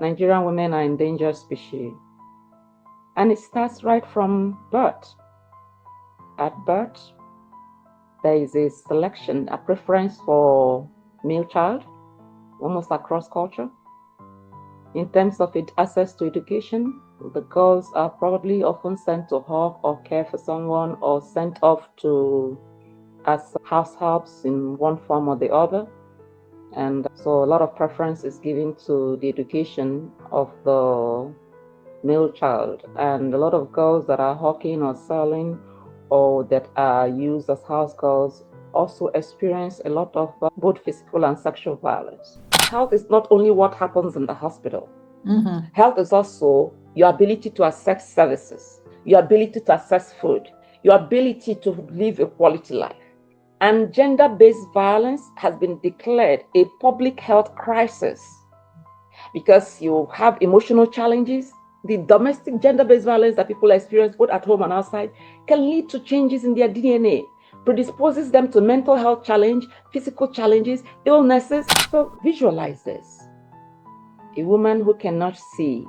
Nigerian women are endangered species. And it starts right from birth. At birth, there is a selection, a preference for male child, almost across culture. In terms of access to education, the girls are probably often sent to help or care for someone or sent off to as house helps in one form or the other. And so a lot of preference is given to the education of the male child. And a lot of girls that are hawking or selling or that are used as house girls also experience a lot of both physical and sexual violence. Health is not only what happens in the hospital. Mm-hmm. Health is also your ability to access services, your ability to access food, your ability to live a quality life. And gender-based violence has been declared a public health crisis because you have emotional challenges. The domestic gender-based violence that people experience both at home and outside can lead to changes in their DNA, predisposes them to mental health challenge, physical challenges, illnesses. So visualize this. A woman who cannot see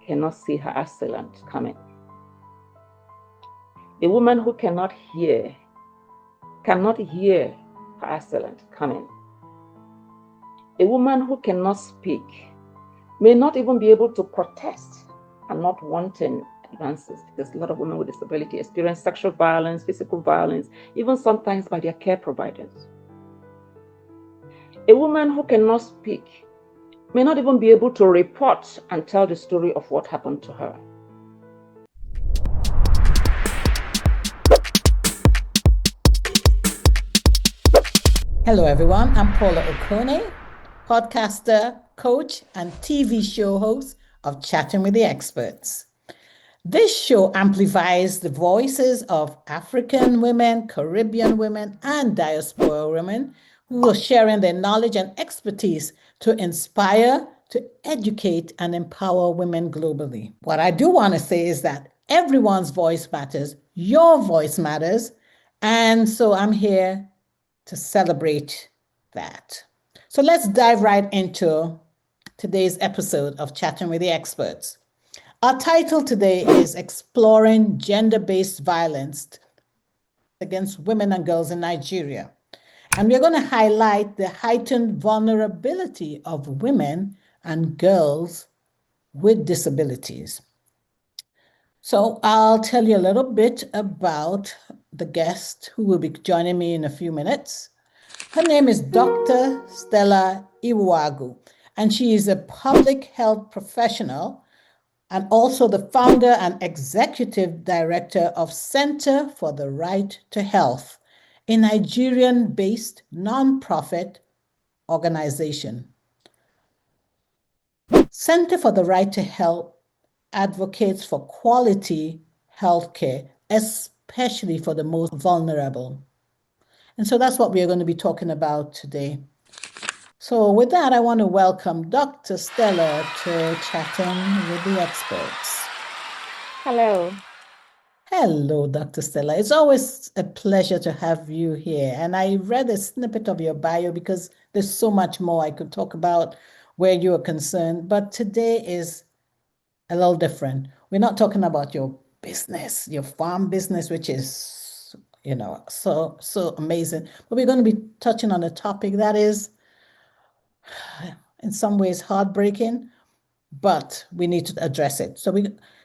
her assailant coming. A woman who cannot hear her assailant coming. A woman who cannot speak may not even be able to protest and not wanting advances, because a lot of women with disability experience sexual violence, physical violence, even sometimes by their care providers. A woman who cannot speak may not even be able to report and tell the story of what happened to her. Hello, everyone. I'm Paula Okonneh, podcaster, coach, and TV show host of Chatting with the Experts. This show amplifies the voices of African women, Caribbean women, and diaspora women who are sharing their knowledge and expertise to inspire, to educate, and empower women globally. What I do want to say is that everyone's voice matters, your voice matters, and so I'm here to celebrate that. So let's dive right into today's episode of Chatting with the Experts. Our title today is Exploring Gender-Based Violence Against Women and Girls in Nigeria. And we're going to highlight the heightened vulnerability of women and girls with disabilities. So I'll tell you a little bit about the guest who will be joining me in a few minutes. Her name is Dr. Stella Iwuagwu, and she is a public health professional and also the founder and executive director of Center for the Right to Health, a Nigerian-based nonprofit organization. Center for the Right to Health advocates for quality healthcare, especially for the most vulnerable. And so that's what we are going to be talking about today. So with that, I want to welcome Dr. Stella to Chatting with the Experts. Hello. Hello, Dr. Stella. It's always a pleasure to have you here. And I read a snippet of your bio because there's so much more I could talk about where you are concerned. But today is a little different. We're not talking about your business, your farm business, which is, so amazing. But we're going to be touching on a topic that is in some ways heartbreaking, but we need to address it. So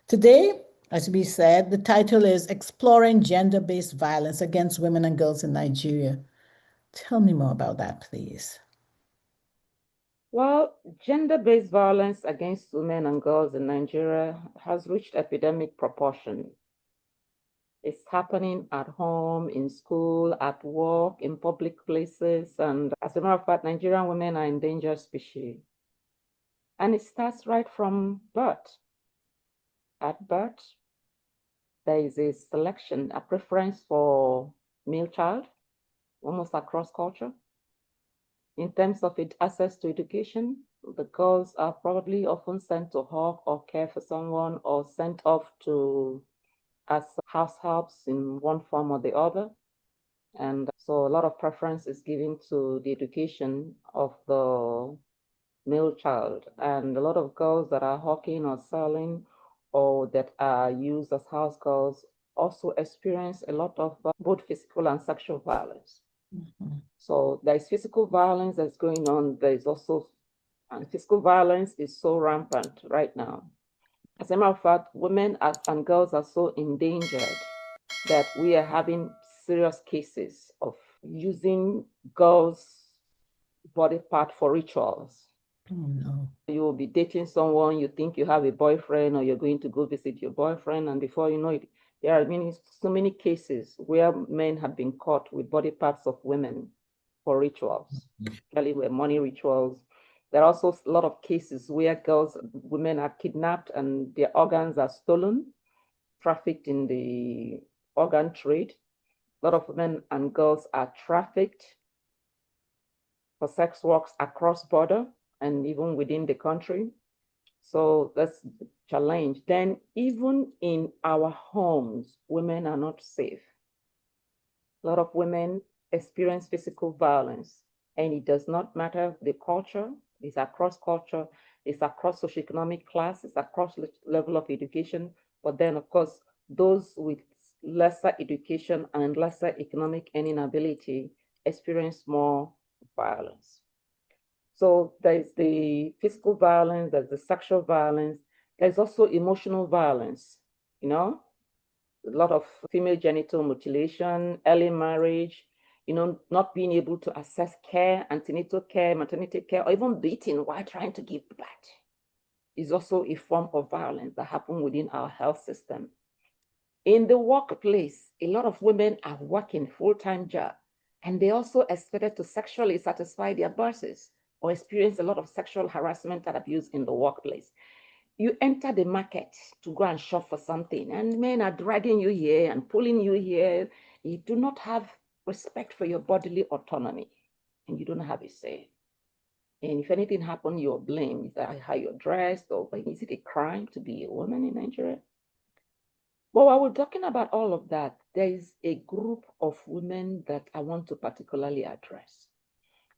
today, as we said, the title is Exploring Gender-Based Violence Against Women and Girls in Nigeria. Tell me more about that, please. Well, gender-based violence against women and girls in Nigeria has reached epidemic proportion. It's happening at home, in school, at work, in public places. And as a matter of fact, Nigerian women are endangered species. And it starts right from birth. At birth, there is a selection, a preference for male child, almost across culture. In terms of access to education, the girls are probably often sent to help or care for someone or sent off to as house helps in one form or the other. And so a lot of preference is given to the education of the male child. And a lot of girls that are hawking or selling or that are used as house girls also experience a lot of both physical and sexual violence. Mm-hmm. So there's physical violence that's going on. There's also, and physical violence is so rampant right now. As a matter of fact, women and girls are so endangered that we are having serious cases of using girls' body part for rituals. Oh, no. You will be dating someone, you think you have a boyfriend, or you're going to go visit your boyfriend, and before you know it, there are so many cases where men have been caught with body parts of women for rituals, especially with money rituals. There are also a lot of cases where women are kidnapped and their organs are stolen, trafficked in the organ trade. A lot of women and girls are trafficked for sex works across border and even within the country. So that's the challenge. Then even in our homes, women are not safe. A lot of women experience physical violence, and it does not matter the culture. It's across culture, it's across socioeconomic class, it's across level of education. But then, of course, those with lesser education and lesser economic earning ability experience more violence. So there's the physical violence, there's the sexual violence, there's also emotional violence, you know, a lot of female genital mutilation, early marriage, not being able to access care, antenatal care, maternity care, or even beating while trying to give birth is also a form of violence that happens within our health system. In the workplace, a lot of women are working full-time job, and they also expected to sexually satisfy their bosses or experience a lot of sexual harassment and abuse in the workplace. You enter the market to go and shop for something, and men are dragging you here and pulling you here. You do not have respect for your bodily autonomy, and you don't have a say. And if anything happens, you're blamed. Is that how you're dressed, or is it a crime to be a woman in Nigeria? But while we're talking about all of that, there is a group of women that I want to particularly address.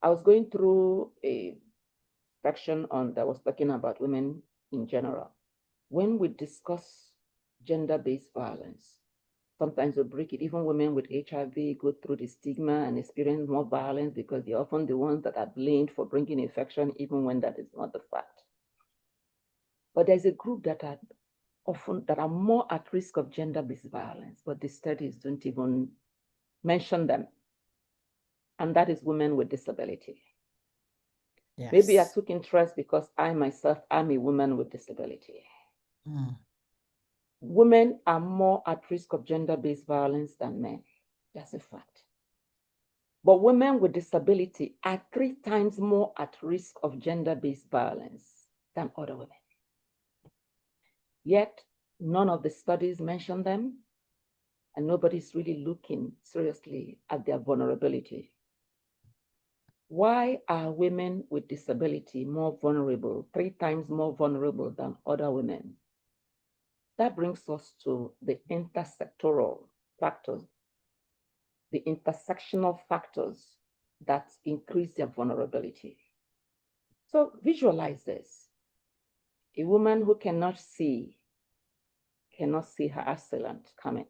I was going through a section that was talking about women in general. When we discuss gender-based violence, sometimes we break it. Even women with HIV go through the stigma and experience more violence because they're often the ones that are blamed for bringing infection, even when that is not the fact. But there's a group that are more at risk of gender-based violence, but the studies don't even mention them. And that is women with disability. Yes. Maybe I took interest because I myself am a woman with disability. Mm. Women are more at risk of gender-based violence than men. That's a fact. But women with disability are 3 times more at risk of gender-based violence than other women. Yet, none of the studies mention them, and nobody's really looking seriously at their vulnerability. Why are women with disability more vulnerable, 3 times more vulnerable than other women? That brings us to the intersectoral factors, the intersectional factors that increase their vulnerability. So visualize this. A woman who cannot see her assailant coming.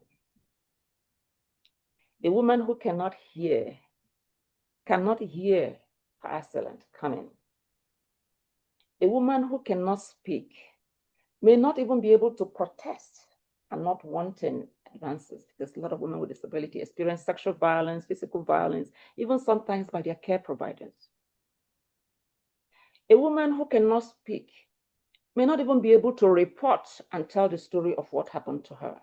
A woman who cannot hear her assailant coming. A woman who cannot speak may not even be able to protest and not wanting advances, because a lot of women with disability experience sexual violence, physical violence, even sometimes by their care providers. A woman who cannot speak may not even be able to report and tell the story of what happened to her.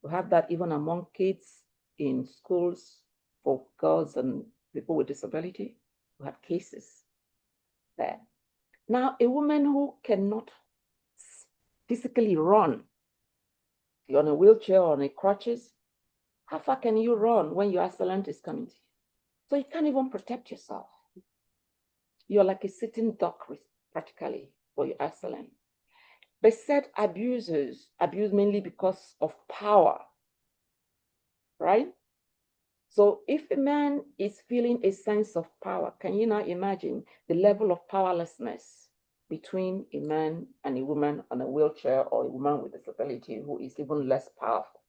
We have that even among kids in schools for girls and people with disability. We have cases there. Now, a woman who cannot physically run, you're on a wheelchair or on a crutches, how far can you run when your assailant is coming to you? So you can't even protect yourself. You're like a sitting duck, practically, for your assailant. Beset abusers abuse mainly because of power, right? So if a man is feeling a sense of power, can you now imagine the level of powerlessness between a man and a woman on a wheelchair, or a woman with disability who is even less powerful?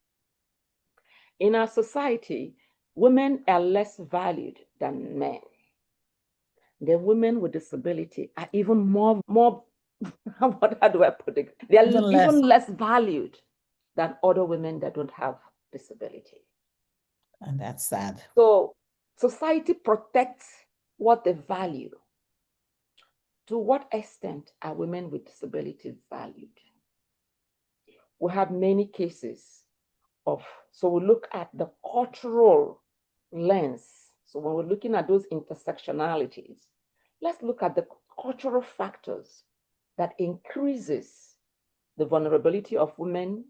In our society, women are less valued than men. The women with disability are even more how do I put it? They are even less valued than other women that don't have disability. And that's sad. So society protects what they value. To what extent are women with disabilities valued? We have many cases of, so we look at the cultural lens. So when we're looking at those intersectionalities, let's look at the cultural factors that increases the vulnerability of women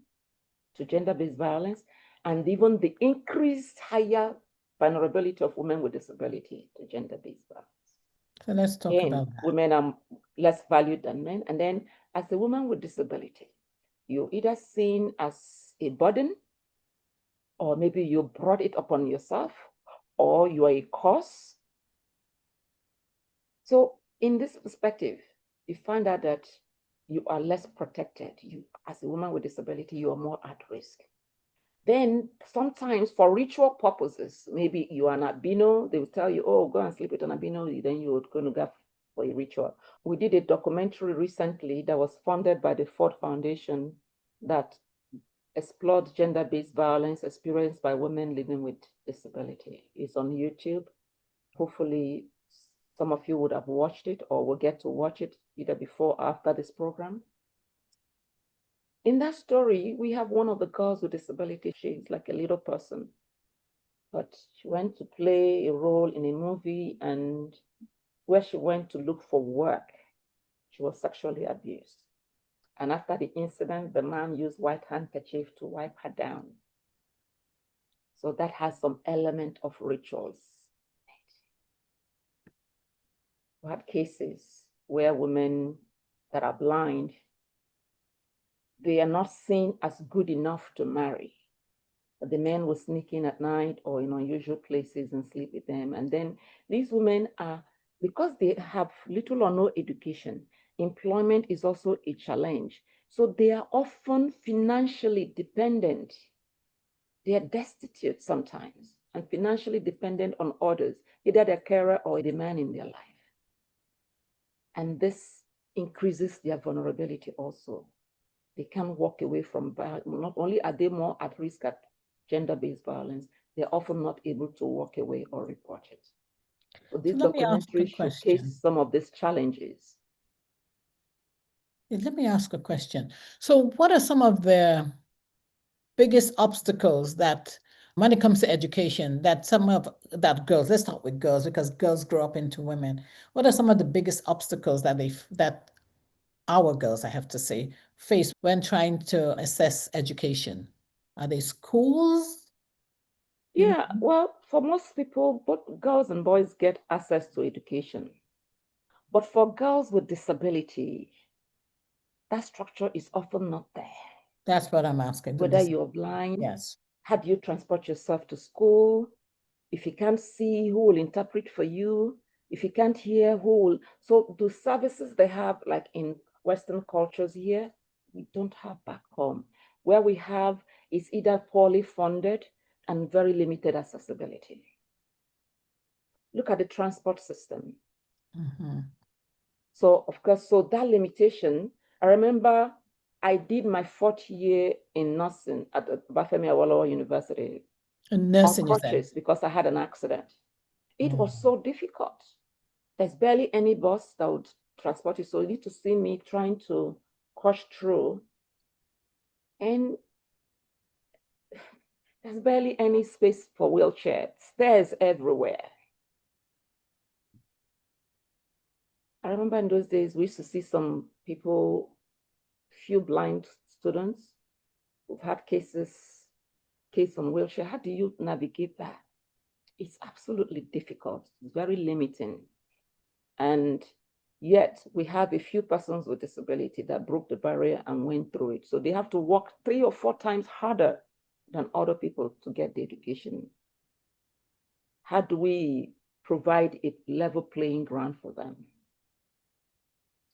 to gender-based violence, and even the increased higher vulnerability of women with disability to gender-based violence. So let's talk about that. Women are less valued than men. And then as a woman with disability, you're either seen as a burden, or maybe you brought it upon yourself, or you are a cause. So in this perspective, you find out that you are less protected. You, as a woman with disability, you are more at risk. Then sometimes for ritual purposes, maybe you are an albino, they will tell you, oh, go and sleep with an albino, then you're going to go for a ritual. We did a documentary recently that was funded by the Ford Foundation that explored gender-based violence experienced by women living with disability. It's on YouTube. Hopefully some of you would have watched it or will get to watch it either before or after this program. In that story, we have one of the girls with disability. She's like a little person, but she went to play a role in a movie, and where she went to look for work, she was sexually abused. And after the incident, the man used white handkerchief to wipe her down. So that has some element of rituals. We have cases where women that are blind, they are not seen as good enough to marry. The men will sneak in at night or in unusual places and sleep with them. And then these women are, because they have little or no education, employment is also a challenge. So they are often financially dependent. They are destitute sometimes and financially dependent on others, either their carer or the man in their life. And this increases their vulnerability also. They can't walk away from violence. Not only are they more at risk at gender-based violence, they're often not able to walk away or report it. So this documentary showcases some of these challenges. Let me ask a question. So what are some of the biggest obstacles that, when it comes to education, that girls, let's start with girls because girls grow up into women. What are some of the biggest obstacles that our girls, I have to say, face when trying to assess education? Are they schools? Yeah, well, for most people, both girls and boys get access to education. But for girls with disability, that structure is often not there. That's what I'm asking. Whether you're blind, yes. How do you transport yourself to school? If you can't see, who will interpret for you? If you can't hear, who will? So the services they have, like in Western cultures here, we don't have back home. Where we have is either poorly funded and very limited accessibility. Look at the transport system. Mm-hmm. So of course, so that limitation, I remember I did my 4th year in nursing at Bafemi Awolowo University. Nursing, on crutches because I had an accident. It was so difficult. There's barely any bus that would transport you. So you need to see me trying to push through. And there's barely any space for wheelchairs. Stairs everywhere. I remember in those days, we used to see some people, few blind students who've had case on wheelchair. How do you navigate that? It's absolutely difficult. It's very limiting. And yet we have a few persons with disability that broke the barrier and went through it. So they have to work 3 or 4 times harder than other people to get the education How do we provide a level playing ground for them?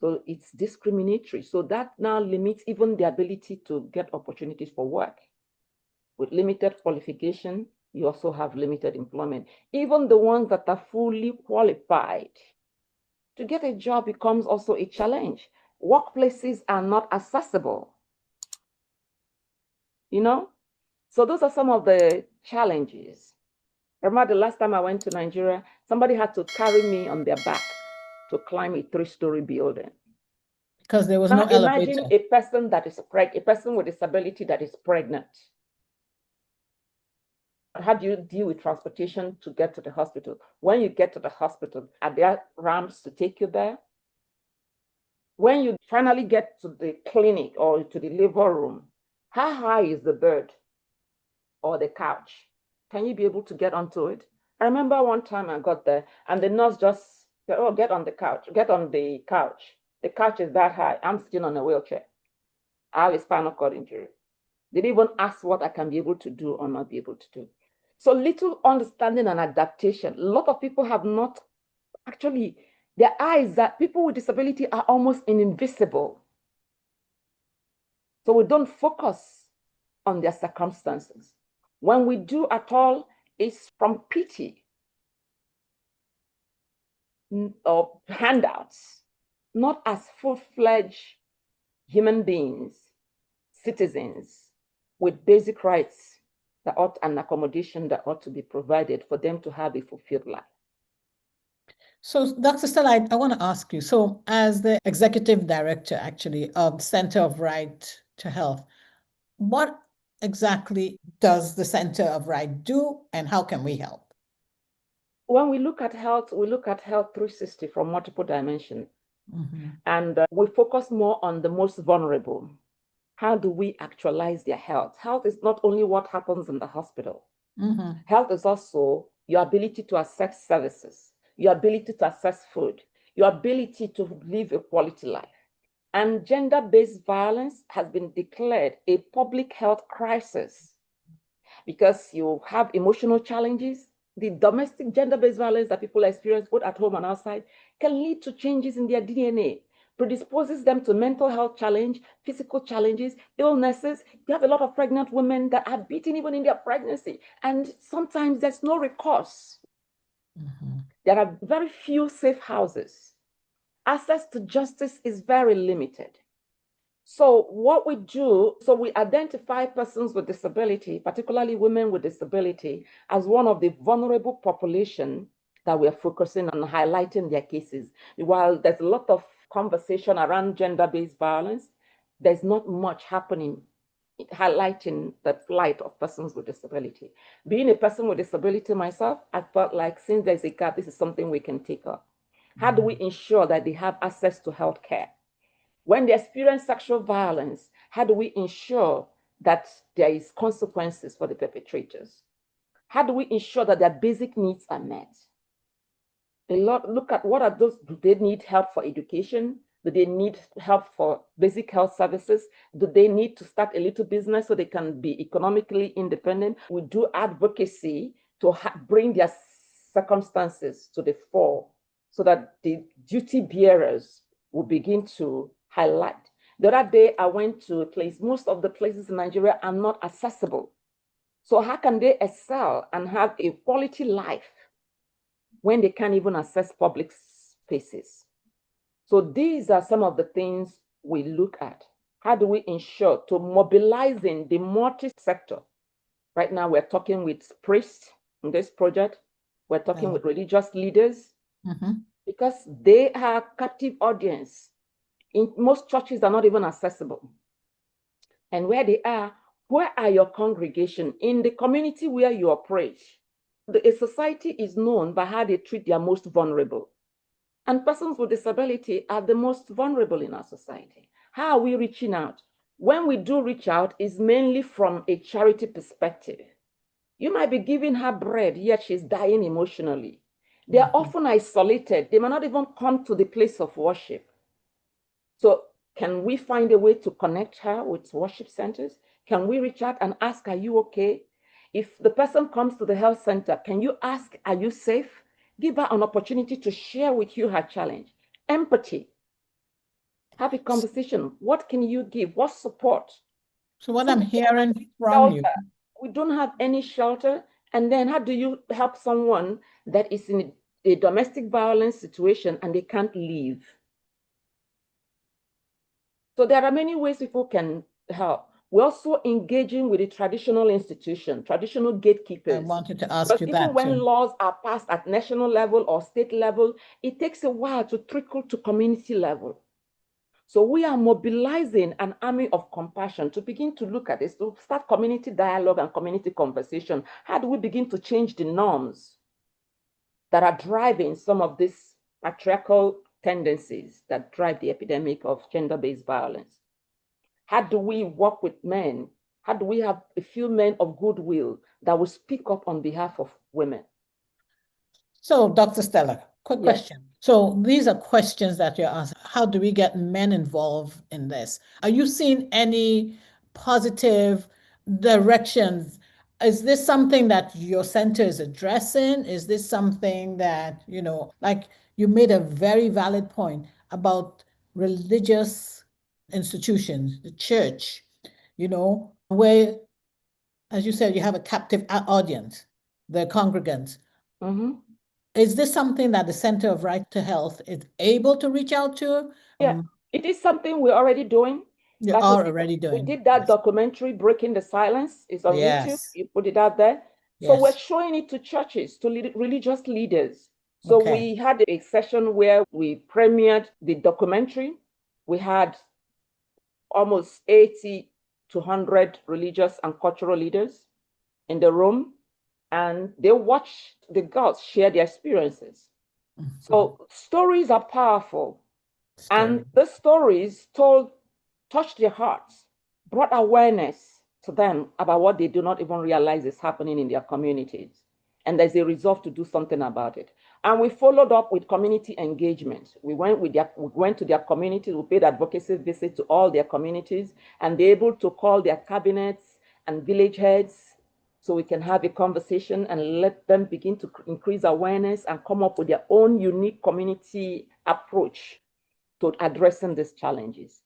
So it's discriminatory. So that now limits even the ability to get opportunities for work. With limited qualification, you also have limited employment. Even the ones that are fully qualified, to get a job becomes also a challenge. Workplaces are not accessible, you know? So those are some of the challenges. Remember the last time I went to Nigeria, somebody had to carry me on their back to climb a 3-story building. Because there was Now no imagine elevator. a person that is a person with disability that is pregnant. How do you deal with transportation to get to the hospital? When you get to the hospital, are there ramps to take you there? When you finally get to the clinic or to the labor room, how high is the bed or the couch? Can you be able to get onto it? I remember one time I got there and the nurse just said, oh, get on the couch, get on the couch. The couch is that high. I'm sitting on a wheelchair. I have a spinal cord injury. They didn't even ask what I can be able to do or not be able to do. So little understanding and adaptation. A lot of people have not actually, their eyes that people with disability are almost invisible. So we don't focus on their circumstances. When we do at all, it's from pity or handouts, not as full-fledged human beings, citizens with basic rights that ought and accommodation that ought to be provided for them to have a fulfilled life. So, Dr. Stella, I want to ask you, so as the executive director actually of Center of Right to Health, what exactly does the Center of Right do and how can we help? When we look at health, we look at health 360 from multiple dimensions. And we focus more on the most vulnerable. How do we actualize their health? Health is not only what happens in the hospital. Health is also your ability to access services, your ability to access food, your ability to live a quality life. And gender-based violence has been declared a public health crisis because you have emotional challenges. The domestic gender-based violence that people experience both at home and outside can lead to changes in their DNA, predisposes them to mental health challenge, physical challenges, illnesses. You have a lot of pregnant women that are beaten even in their pregnancy, and sometimes there's no recourse. There are very few safe houses. Access to justice is very limited. So what we do, so we identify persons with disability, particularly women with disability, as one of the vulnerable population that we are focusing on highlighting their cases. While there's a lot of conversation around gender-based violence, there's not much happening highlighting the plight of persons with disability. Being a person with disability myself, I felt like since there's a gap, this is something we can take up. How do we ensure that they have access to health care? When they experience sexual violence, how do we ensure that there is consequences for the perpetrators? How do we ensure that their basic needs are met? Look at what are those, do they need help for education? Do they need help for basic health services? Do they need to start a little business so they can be economically independent? We do advocacy to bring their circumstances to the fore so that the duty bearers will begin to highlight. The other day, I went to a place, most of the places in Nigeria are not accessible. So how can they excel and have a quality life when they can't even access public spaces? So these are some of the things we look at. How do we ensure to mobilizing the multi-sector? Right now, we're talking with priests in this project. We're talking with religious leaders because they are captive audience. In most churches are not even accessible. And where they are, where are your congregation? In the community where you operate, a society is known by how they treat their most vulnerable. And persons with disability are the most vulnerable in our society. How are we reaching out? When we do reach out, it's mainly from a charity perspective. You might be giving her bread, yet she's dying emotionally. They are often isolated. They may not even come to the place of worship. So can we find a way to connect her with worship centers? Can we reach out and ask, are you okay? If the person comes to the health center, can you ask, are you safe? Give her an opportunity to share with you her challenge. Empathy. Have a conversation. What can you give? What support? So what So I'm we don't have hearing any from you, shelter. We don't have any shelter. And then how do you help someone that is in a domestic violence situation and they can't leave? So there are many ways people can help. We're also engaging with the traditional institution, traditional I gatekeepers. wanted to ask Because you even that when too. laws are passed at national level or state level, it takes a while to trickle to community level. So we are mobilizing an army of compassion to begin to look at this, to start community dialogue and community conversation. How do we begin to change the norms that are driving some of these patriarchal tendencies that drive the epidemic of gender-based violence? How do we work with men? How do we have a few men of goodwill that will speak up on behalf of women? So, Dr. Stella, quick Yes. question. So these are questions that you're asking. How do we get men involved in this? Are you seeing any positive directions? Is this something that your center is addressing? Is this something that, like you made a very valid point about religious institutions, the church, where, as you said, you have a captive audience, the congregants. Mm-hmm. Is this something that the Center of Right to Health is able to reach out to? Yeah, it is something we're already doing. You Like are already we doing. did that Yes. documentary, Breaking the Silence. It's on YouTube. Yes. You put it out there. So we're Yes. showing it to churches, to religious leaders. So Okay. we had a session where we premiered the documentary. We had almost 80 to 100 religious and cultural leaders in the room, and they watched the girls share their experiences. So stories are powerful. And Story. the stories touched their hearts, brought awareness to them about what they do not even realize is happening in their communities. And there's a resolve to do something about it. And we followed up with community engagement. We went to their communities, we paid advocacy visits to all their communities, and they're able to call their cabinets and village heads so we can have a conversation and let them begin to increase awareness and come up with their own unique community approach to addressing these challenges.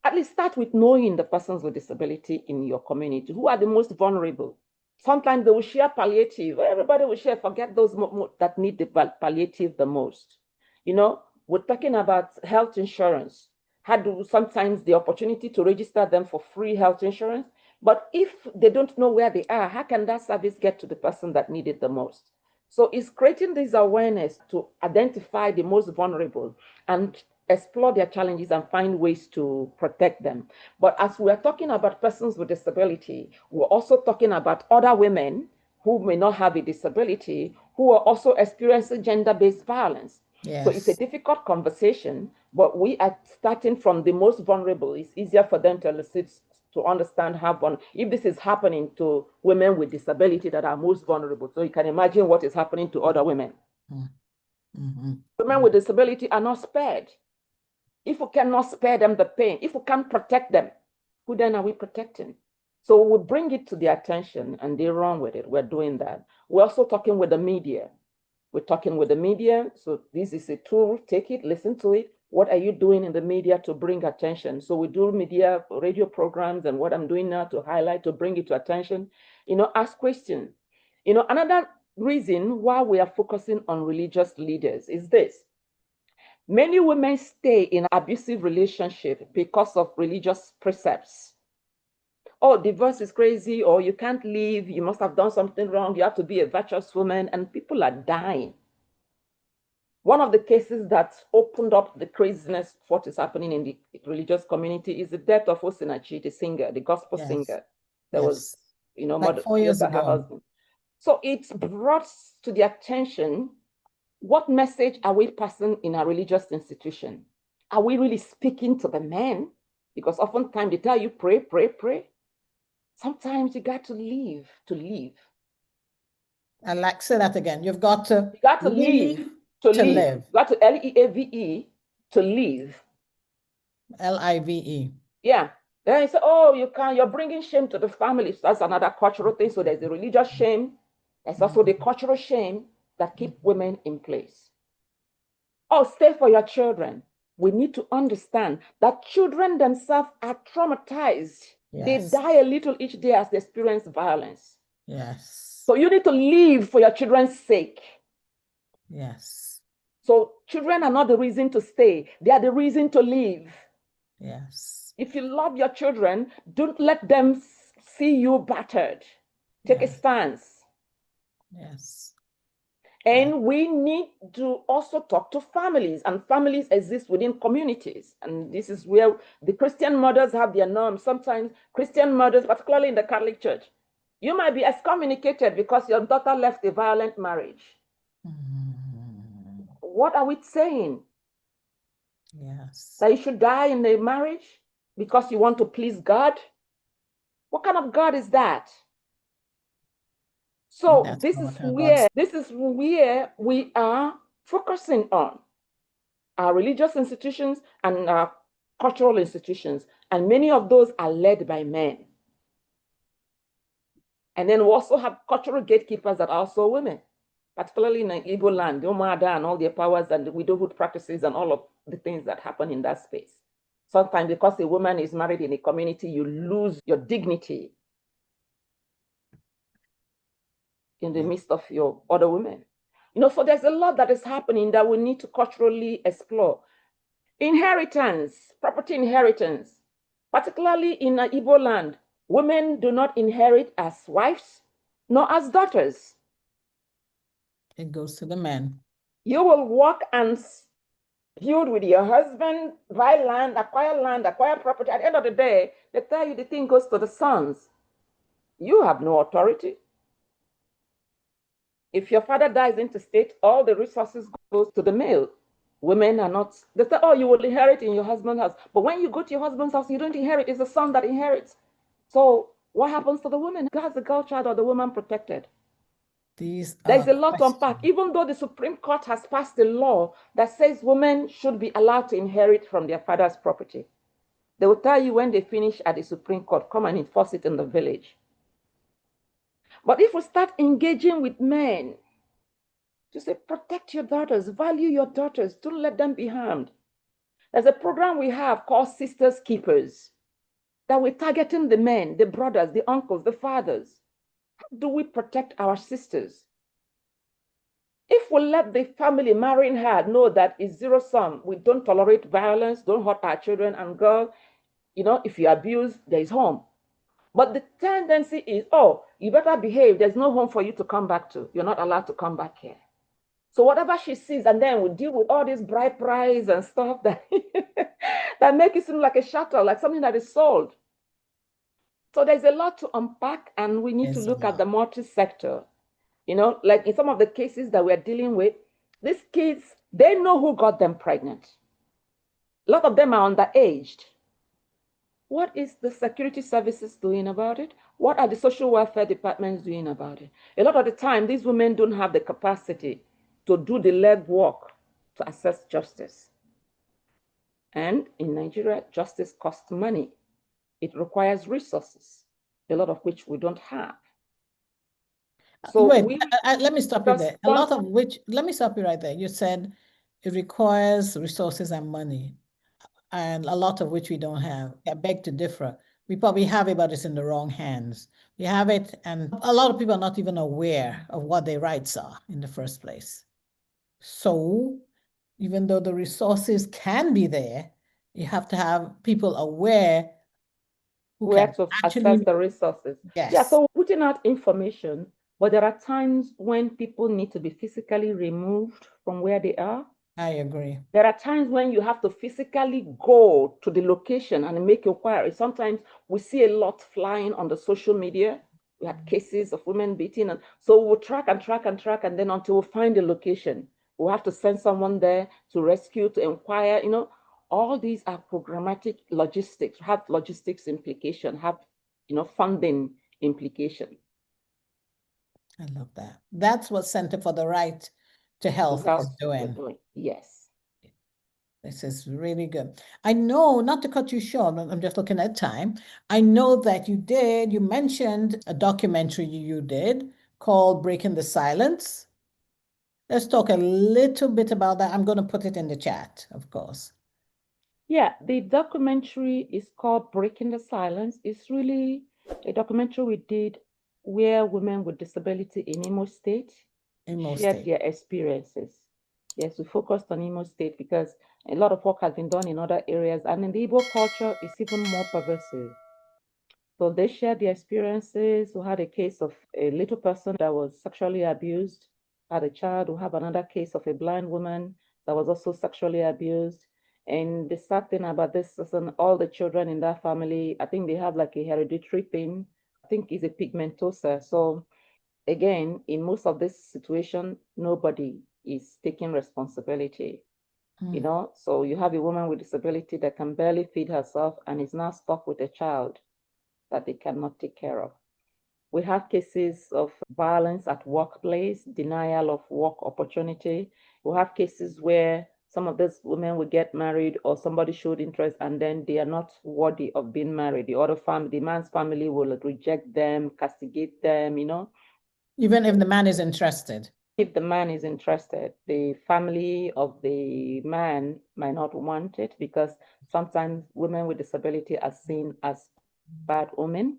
At least start with knowing the persons with disability in your community who are the most vulnerable. Sometimes they will share palliative. Everybody will share, forget those that need the palliative the most. We're talking about health insurance. How do sometimes the opportunity to register them for free health insurance? But if they don't know where they are, how can that service get to the person that need it the most? So it's creating this awareness to identify the most vulnerable and explore their challenges and find ways to protect them. But as we're talking about persons with disability, we're also talking about other women who may not have a disability, who are also experiencing gender-based violence. So it's a Yes. difficult conversation, but we are starting from the most vulnerable. It's easier for them to elicit, to understand how if this is happening to women with disability that are most vulnerable. So you can imagine what is happening to other women. Mm-hmm. Women with disability are not spared. If we cannot spare them the pain, if we can't protect them, who then are we protecting? So we bring it to their attention and they run with it. We're doing that. We're also talking with the media. We're talking with the media. So this is a tool. Take it, listen to it. What are you doing in the media to bring attention? So we do media radio programs and what I'm doing now to highlight, to bring it to attention, ask questions. Another reason why we are focusing on religious leaders is this. Many women stay in abusive relationships because of religious precepts. Oh, divorce is crazy, or you can't leave, you must have done something wrong, you have to be a virtuous woman, and people are dying. One of the cases that opened up the craziness of what is happening in the religious community is the death of Osinachi, the singer, the gospel Yes. singer that was, Yes. Like 4 killed years by her ago. husband. So it's brought to the attention, what message are we passing in our religious institution? Are we really speaking to the men? Because oftentimes they tell you, pray, pray, pray. Sometimes you got to leave to live. And like, say that again. You've got to You got to leave leave to to live. live. You got to LEAVE to live. LIVE. Yeah. Then you say, oh, you're bringing shame to the family. So that's another cultural thing. So there's the religious shame. There's also the cultural shame that keep women in place. Oh, stay for your children. We need to understand that children themselves are traumatized. They Yes. die a little each day as they experience violence. Yes. So you need to live for your children's sake. Yes. So children are not the reason to stay. They are the reason to live. Yes. If you love your children, don't let them see you battered. Take a Yes. stance. Yes. And we need to also talk to families, and families exist within communities. And this is where the Christian mothers have their norms. Sometimes Christian mothers, particularly in the Catholic Church, you might be excommunicated because your daughter left a violent marriage. What are we saying? Yes. That you should die in a marriage because you want to please God? What kind of God is that? So this is where we are focusing on our religious institutions and our cultural institutions, and many of those are led by men. And then we also have cultural gatekeepers that are also women, particularly in Igbo land, the Umada and all their powers and the widowhood practices and all of the things that happen in that space. Sometimes because a woman is married in a community, you lose your dignity in the midst of your other women. So there's a lot that is happening that we need to culturally explore. Inheritance, property inheritance, particularly in Igbo land, women do not inherit as wives nor as daughters. It goes to the men. You will work and build with your husband, buy land, acquire property. At the end of the day, they tell you the thing goes to the sons. You have no authority. If your father dies intestate, all the resources goes to the male. Women are not, they say, oh, you will inherit in your husband's house. But when you go to your husband's house, you don't inherit. It's the son that inherits. So what happens to the woman? Has the girl child or the woman protected? There's a lot to unpack. Even though the Supreme Court has passed a law that says women should be allowed to inherit from their father's property, they will tell you when they finish at the Supreme Court, come and enforce it in the village. But if we start engaging with men to say, protect your daughters, value your daughters, don't let them be harmed. There's a program we have called Sisters Keepers that we're targeting the men, the brothers, the uncles, the fathers. How do we protect our sisters? If we let the family marrying her know that it's zero sum, we don't tolerate violence, don't hurt our children and girls, if you abuse, there is home. But the tendency is, oh, you better behave. There's no home for you to come back to. You're not allowed to come back here. So whatever she sees, and then we deal with all these bride price and stuff that that make it seem like a shuttle, like something that is sold. So there's a lot to unpack, and we need to look at the multi-sector. Like in some of the cases that we're dealing with, these kids, they know who got them pregnant. A lot of them are underaged. What is the security services doing about it? What are the social welfare departments doing about it? A lot of the time, these women don't have the capacity to do the legwork to access justice. And in Nigeria, justice costs money. It requires resources, a lot of which we don't have. So wait, let me stop you there. Let me stop you right there. You said it requires resources and money, and a lot of which we don't have. I beg to differ. We probably have it, but it's in the wrong hands. We have it, and a lot of people are not even aware of what their rights are in the first place. So, even though the resources can be there, you have to have people aware who have can to actually access the resources. Yes. Yeah, so we're putting out information, but there are times when people need to be physically removed from where they are. I agree. There are times when you have to physically go to the location and make inquiries. Sometimes we see a lot flying on the social media. We had cases of women beaten. And so we'll track and track and track. And then until we find the location, we'll have to send someone there to rescue, to inquire. All these are programmatic logistics, have logistics implication, have, funding implication. I love that. That's what Center for the Right to Health is doing. Yes. This is really good. I know, not to cut you short, I'm just looking at time. I know that you mentioned a documentary you did called Breaking the Silence. Let's talk a little bit about that. I'm going to put it in the chat, of course. Yeah, the documentary is called Breaking the Silence. It's really a documentary we did where women with disability in Imo State shared their experiences. Yes, we focused on Imo State because a lot of work has been done in other areas, and in the Igbo culture, it's even more pervasive. So they shared their experiences. We had a case of a little person that was sexually abused, had a child. We have another case of a blind woman that was also sexually abused. And the sad thing about this is all the children in that family, I think they have like a hereditary thing. I think it's a pigmentosa. So again, in most of this situation, nobody is taking responsibility. So you have a woman with disability that can barely feed herself and is now stuck with a child that they cannot take care of. We have cases of violence at workplace, denial of work opportunity. We have cases where some of these women will get married or somebody showed interest and then they are not worthy of being married. The other family, the man's family will reject them, castigate them, Even if the man is interested. If the man is interested, the family of the man might not want it because sometimes women with disability are seen as bad omen.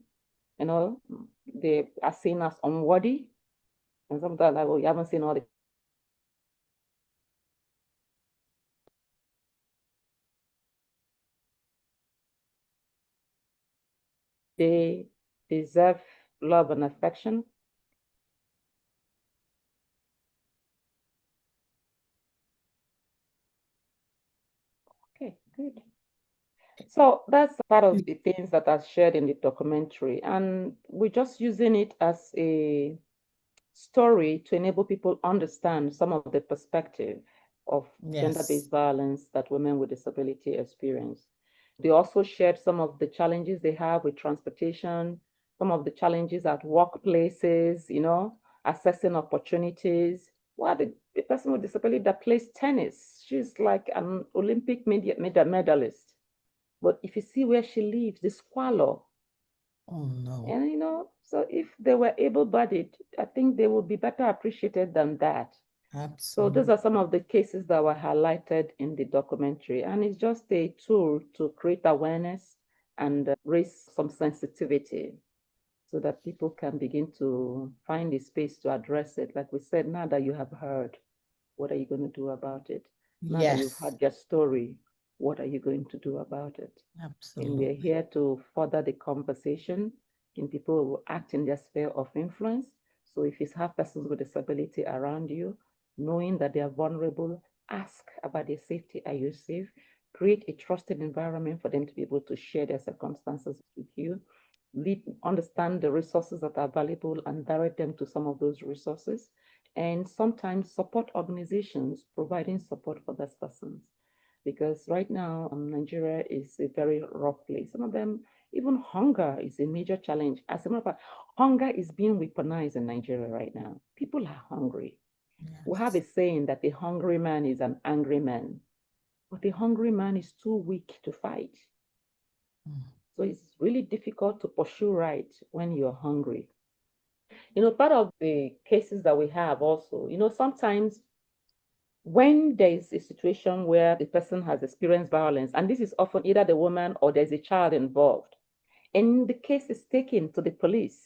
They are seen as unworthy. And sometimes like, well, you haven't seen all the they deserve love and affection. Okay, good. So that's part of the things that are shared in the documentary. And we're just using it as a story to enable people understand some of the perspective of gender-based violence that women with disability experience. They also shared some of the challenges they have with transportation, some of the challenges at workplaces, assessing opportunities. Well, the person with disability that plays tennis, she's like an Olympic medalist. But if you see where she lives, the squalor. Oh, no. And, so if they were able-bodied, I think they would be better appreciated than that. Absolutely. So those are some of the cases that were highlighted in the documentary. And it's just a tool to create awareness and raise some sensitivity so that people can begin to find a space to address it. Like we said, now that you have heard, what are you going to do about it? Now that you've heard your story, what are you going to do about it? And we're here to further the conversation in people who act in their sphere of influence. So if you have persons with disability around you, knowing that they are vulnerable, ask about their safety. Are you safe? Create a trusted environment for them to be able to share their circumstances with you. Understand the resources that are available and direct them to some of those resources. And sometimes support organizations providing support for those persons. Because right now, Nigeria is a very rough place. Some of them, even hunger is a major challenge. As a matter of fact, hunger is being weaponized in Nigeria right now. People are hungry. We have a saying that a hungry man is an angry man, but a hungry man is too weak to fight. So it's really difficult to pursue right when you're hungry. Part of the cases that we have also, sometimes when there is a situation where the person has experienced violence, and this is often either the woman or there's a child involved, and the case is taken to the police,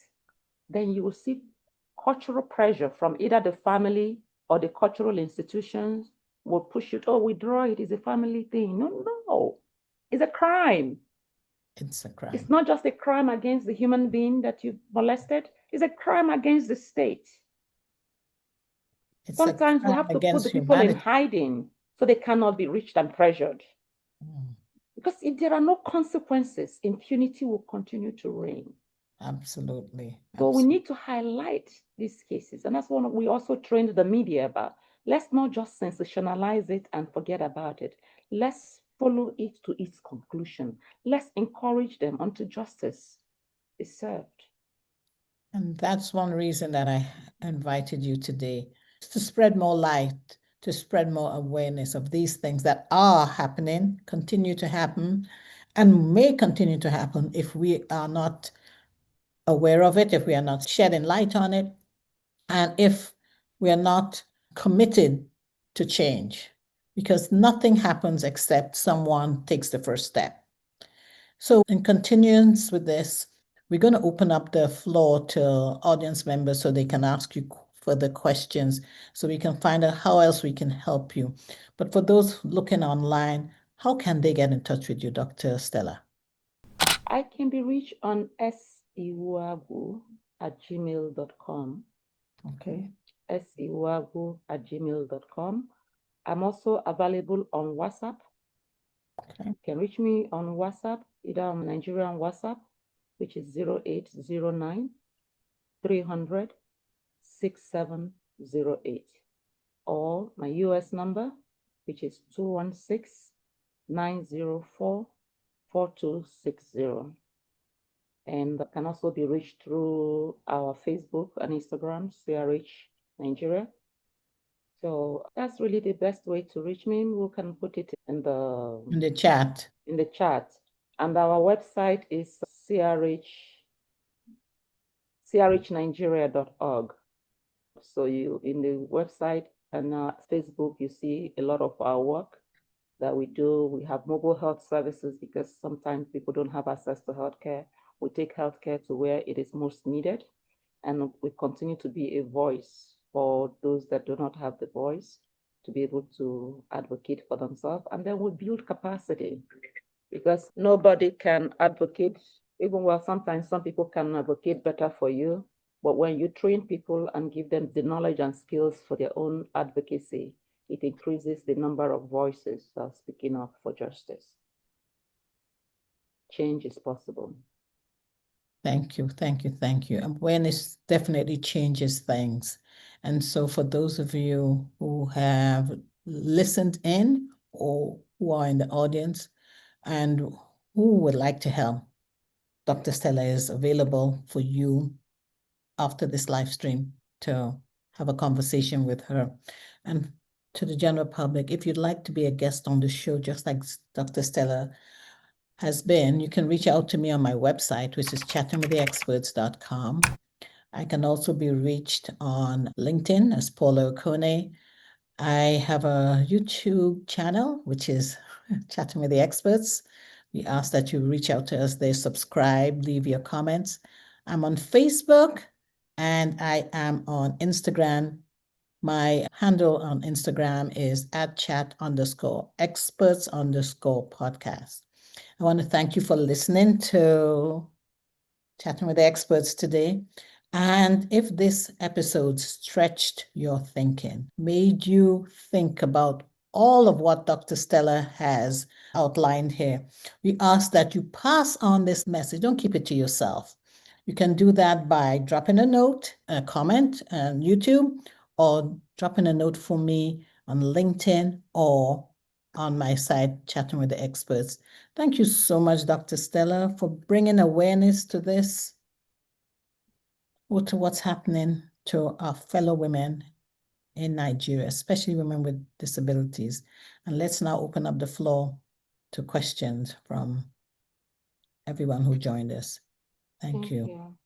then you will see cultural pressure from either the family or the cultural institutions will push you, oh, withdraw it, it's a family thing. No, no, it's a crime. It's a crime. It's not just a crime against the human being that you've molested, it's a crime against the state. Sometimes we have to put the people in hiding so they cannot be reached and pressured. Because if there are no consequences, impunity will continue to reign. Absolutely. So we need to highlight these cases. And that's what we also trained the media about. Let's not just sensationalize it and forget about it. Let's follow it to its conclusion. Let's encourage them until justice is served. And that's one reason that I invited you today, to spread more light to spread more awareness of these things that are happening, continue to happen, and may continue to happen if we are not aware of it, if we are not shedding light on it, and if we are not committed to change, because nothing happens except someone takes the first step. So in continuance with this, we're going to open up the floor to audience members so they can ask you further questions, so we can find out how else we can help you. But for those looking online, how can they get in touch with you, Dr. Stella? I can be reached on siwuagwu@gmail.com. Okay. siwuagwu@gmail.com. I'm also available on WhatsApp. Okay. You can reach me on WhatsApp, either on Nigerian WhatsApp, which is 0809 300 6708, or my US number, which is 216 904 4260. And can also be reached through our Facebook and Instagram, CRH Nigeria. So that's really the best way to reach me. We can put it in the chat. And our website is crhnigeria.org. So you, in the website and Facebook, you see a lot of our work that we do. We have mobile health services because sometimes people don't have access to healthcare. We take healthcare to where it is most needed, and we continue to be a voice for those that do not have the voice to be able to advocate for themselves. And then we build capacity, because nobody can advocate, even while sometimes some people can advocate better for you. But when you train people and give them the knowledge and skills for their own advocacy, it increases the number of voices speaking up for justice. Change is possible. Thank you, thank you, thank you. Awareness definitely changes things. And so for those of you who have listened in or who are in the audience and who would like to help, Dr. Stella is available for you after this live stream to have a conversation with her. And to the general public, if you'd like to be a guest on the show, just like Dr. Stella has been, you can reach out to me on my website, which is chattingwiththeexperts.com. I can also be reached on LinkedIn as Paula Okonneh. I have a YouTube channel, which is Chatting with the Experts. We ask that you reach out to us there, subscribe, leave your comments. I'm on Facebook and I am on Instagram. My handle on Instagram is @chat_experts_podcast. I want to thank you for listening to Chatting with the Experts today. And if this episode stretched your thinking, made you think about all of what Dr. Stella has outlined here, we ask that you pass on this message. Don't keep it to yourself. You can do that by dropping a note, a comment on YouTube, or dropping a note for me on LinkedIn or on my site, Chatting with the Experts. Thank you so much, Dr. Stella, for bringing awareness to this, or to what's happening to our fellow women in Nigeria, especially women with disabilities. And let's now open up the floor to questions from everyone who joined us. Thank you.